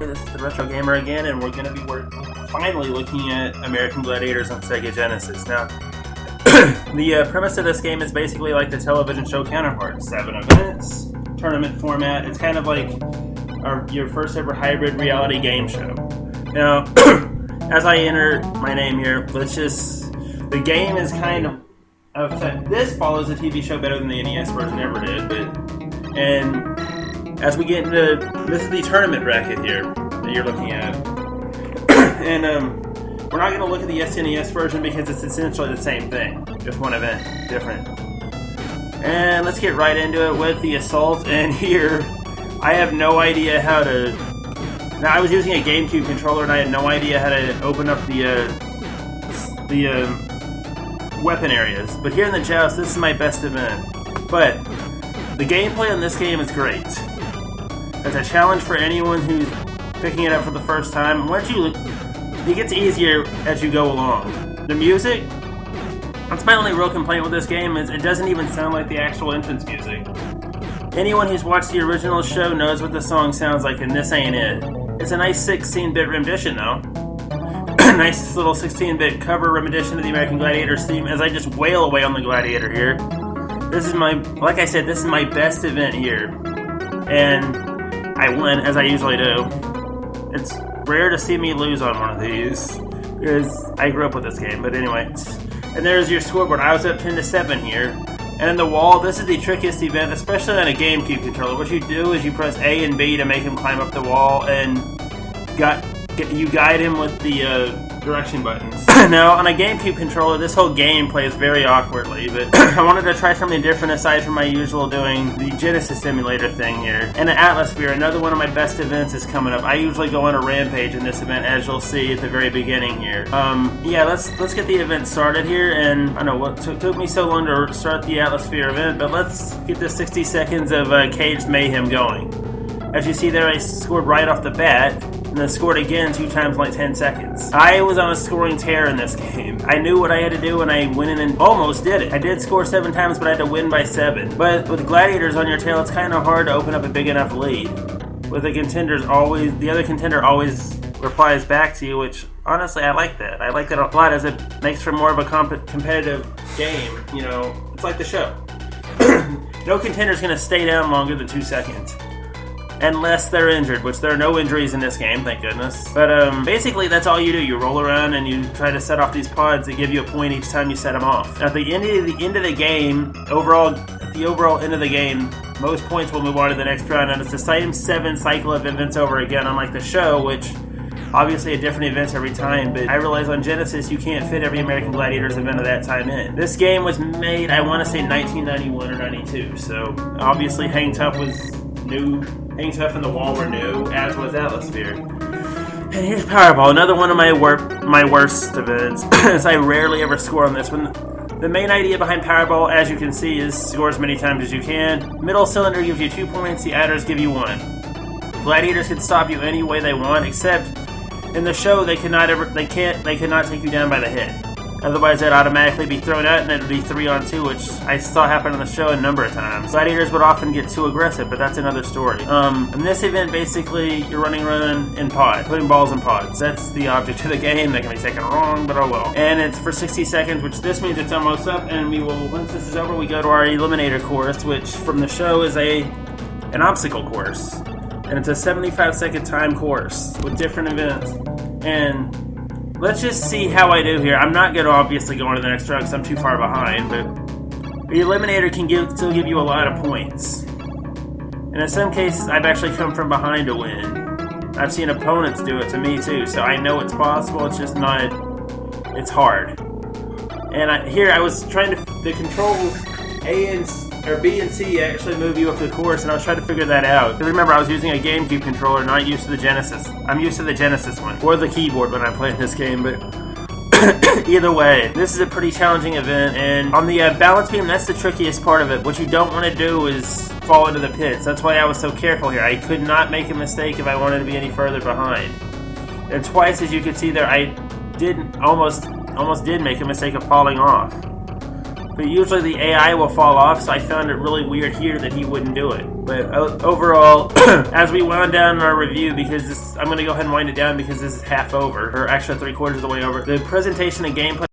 This is the RetroGamer again, and we're going to be finally looking at American Gladiators on Sega Genesis. Now, the premise of this game is basically like the television show counterpart. 7 events, tournament format. It's kind of like your first ever hybrid reality game show. Now, as I enter my name here, the game is kind of this follows the TV show better than the NES version ever did, and as we get into, this is the tournament bracket here that you're looking at, and we're not going to look at the SNES version because it's essentially the same thing, just one event different. And let's get right into it with the assault. And here, I have no idea how to. Now, I was using a GameCube controller and I had no idea how to open up the weapon areas. But here in the joust, this is my best event. But the gameplay on this game is great. It's a challenge for anyone who's picking it up for the first time. It gets easier as you go along. The music, that's my only real complaint with this game, is it doesn't even sound like the actual entrance music. Anyone who's watched the original show knows what the song sounds like, and this ain't it. It's a nice 16-bit rendition, though. Nice little 16-bit cover rendition of the American Gladiators theme as I just wail away on the Gladiator here. Like I said, this is my best event here. And I win, as I usually do. It's rare to see me lose on one of these, because I grew up with this game, but anyway. And there's your scoreboard. I was up 10-7 here. And in the wall, this is the trickiest event, especially on a GameCube controller. What you do is you press A and B to make him climb up the wall, and you guide him with the direction buttons. Now, on a GameCube controller, this whole game plays very awkwardly, but I wanted to try something different aside from my usual doing the Genesis simulator thing here. And the Atmosphere, another one of my best events, is coming up. I usually go on a rampage in this event, as you'll see at the very beginning here. Yeah, let's get the event started here, and I know what took me so long to start the Atmosphere event, but let's get the 60 seconds of Caged Mayhem going. As you see there, I scored right off the bat, and then scored again 2 times in like 10 seconds. I was on a scoring tear in this game. I knew what I had to do, and I went in and almost did it. I did score 7 times, but I had to win by 7. But with Gladiators on your tail, it's kind of hard to open up a big enough lead. With the other contender always replies back to you, which honestly I like that. I like that a lot, as it makes for more of a competitive game. You know, it's like the show. No contender's going to stay down longer than 2 seconds. Unless they're injured, which there are no injuries in this game, thank goodness. But basically, that's all you do. You roll around and you try to set off these pods that give you a point each time you set them off. At the end of the game, at the overall end of the game, most points will move on to the next round, and it's the same 7 cycle of events over again, unlike the show, which obviously a different events every time. But I realize on Genesis you can't fit every American Gladiators event of that time in. This game was made, I want to say 1991 or 92, so obviously Hang Tough was new. Hang Tough and the Wall were new, as was Atmosphere. And here's Powerball, another one of my worst events, as I rarely ever score on this one. The main idea behind Powerball, as you can see, is score as many times as you can. Middle cylinder gives you 2 points, the adders give you 1. Gladiators can stop you any way they want, except in the show they cannot take you down by the head. Otherwise, they'd automatically be thrown out, and it would be 3-on-2, which I saw happen on the show a number of times. Gladiators would often get too aggressive, but that's another story. In this event, basically, you're running around in pods, putting balls in pods. That's the object of the game. That can be taken wrong, but oh well. And it's for 60 seconds, which this means it's almost up, and once this is over, we go to our Eliminator course, which from the show is an obstacle course. And it's a 75-second time course with different events. And let's just see how I do here. I'm not going to obviously go on to the next round because I'm too far behind, but the Eliminator can still give you a lot of points. And in some cases, I've actually come from behind to win. I've seen opponents do it to me too, so I know it's possible. It's just not. It's hard. And I was trying to. The controls B and C actually move you up the course, and I was trying to figure that out. Because remember, I was using a GameCube controller, not used to the Genesis. I'm used to the Genesis one, or the keyboard when I play this game, but either way, this is a pretty challenging event, and on the balance beam, that's the trickiest part of it. What you don't want to do is fall into the pits. That's why I was so careful here. I could not make a mistake if I wanted to be any further behind. And twice, as you can see there, I almost did make a mistake of falling off. but usually the AI will fall off, so I found it really weird here that he wouldn't do it. But overall, as we wound down our review, because I'm going to go ahead and wind it down because this is half over, or actually 3/4 of the way over, the presentation and gameplay